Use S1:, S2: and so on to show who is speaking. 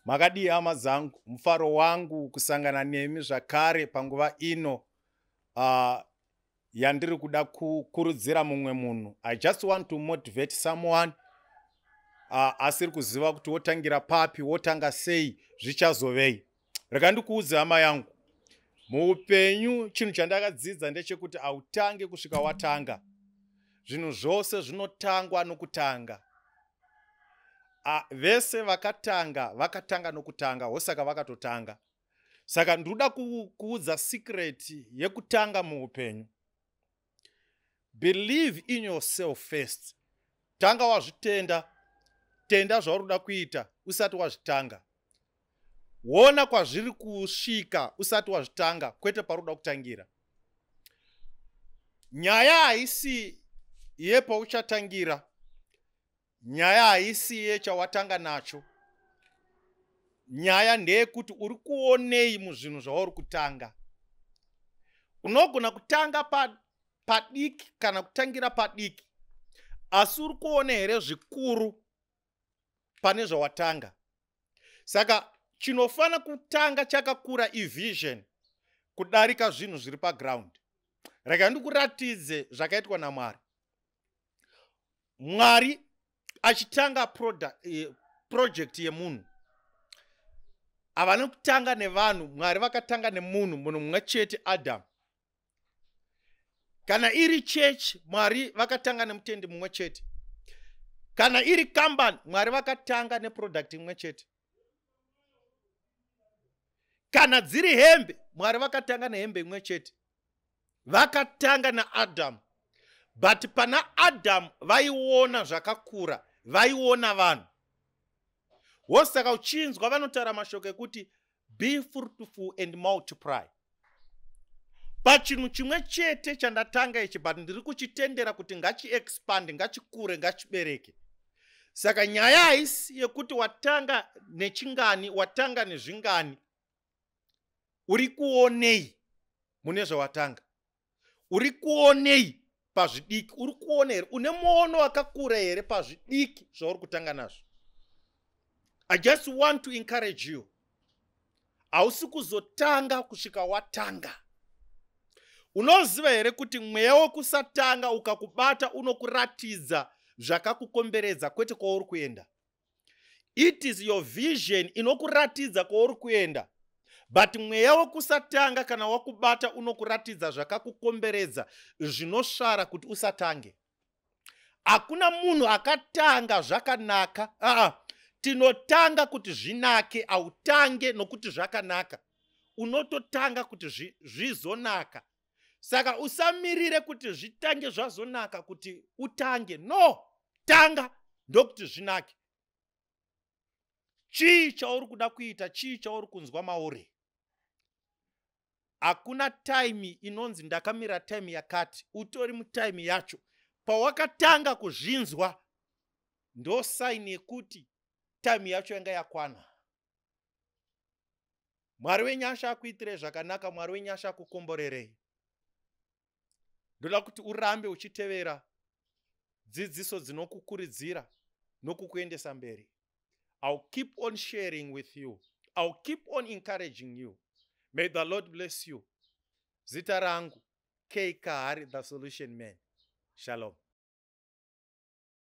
S1: Makadi hama dzangu, mufaro wangu kusangana nemi zvakare panguva ino yandiri kuda kukurudzira mumwe munhu. I just want to motivate someone asiri kuziva kuti wotangira papi, wotanga sei, zvichazovei. Rega ndikuudze hama yangu, muupenyu chinhu chandakadzidza ndechekuti hautange kusvika watanga. Zvinhu zvose zvinotangwa nokutanga. Vese vakatanga nokutanga, hosaka vakatotanga. Saka ndoda kuudza secret yekutanga muupenyu. Believe in yourself first. Tanga wazvitenda, tenda zvauri kuda kuita usati wazvitanga. Wona kwazviri kusvika usati wazvitanga, kwete paruri kuda kutangira. Nyaya haisi yepauchatangira. Nyaya haisi yechawatanga nacho. Nyaya ndeyekuti uri kuonei muzvinhu zvauri kutanga. Unogona kutanga padiki kana kutangira padiki, asi uri kuona here zvikuru pane zvawatanga. Saka chinofana kutanga chakakura vision kudarika zvinhu zviri paground. Rega ndikuratidze zvakaitwa naMwari. Mwari achitanga project yemunhu, havana kutanga nevanhu. Mwari vakatanga nemunhu, munhu mumwe chete, Adam. Kana iri church, Mwari vakatanga nemutendi mumwe chete. Kana iri company, Mwari vakatanga neproduct imwe chete. Kana dziri hembe, Mwari vakatanga nehembe imwe chete. Vakatanga naAdam. But pana Adam vaiona zvakakura, vaiona vanhu. Wosaka uchinzwa vanotaura mashoko ekuti be fruitful and multiply. Pachinhu chimwe chete chandatanga ichi, but ndiri kuchitendera kuti ngachi-expand, ngachikure, ngachibereke. Saka nyaya haisi yekuti watanga nechingani, watanga nezvingani. Uri kuonei mune zvawatanga? Uri kuonei pazvidiki? Uri kuona here? Une muono wakakura here pazvidiki zvauri kutanga nazvo? I just want to encourage you. Hausi kuzotanga kusvika watanga. Unoziva here kuti mweya wekusatanga ukakubata unokuratidza zvakakukomberedza kwete kwauri kuenda. It is your vision inokuratidza kwauri kuenda. But mweya wekusatanga kana wakubata unokuratidza zvakakukomberedza zvinosvara kuti usatange. Hakuna munhu akatanga zvakanaka. Tinotanga kuti zvinake, autange nokuti zvakanaka. Unototanga kuti zvizonaka. Saka usamirire kuti zvitange zvazonaka kuti utange. No, tanga ndokuti zvinake. Chii chauri kuda kuita, chii chauri kunzwa mauri. Hakuna time inonzi ndakamira time yakati, utori mutime yacho. Pawakatanga kuzvinzwa, ndo sign yekuti time yacho yanga yakwana. Mwari wenyasha akuitire zvakanaka, Mwari wenyasha akukomborerei. Ndoda kuti urambe uchitevera dzidziso dzinokukuridzira nokukuendesa mberi. I'll keep on sharing with you. I'll keep on encouraging you. May the Lord bless you. Zita rangu, K. Kahari, the Solution Man. Shalom.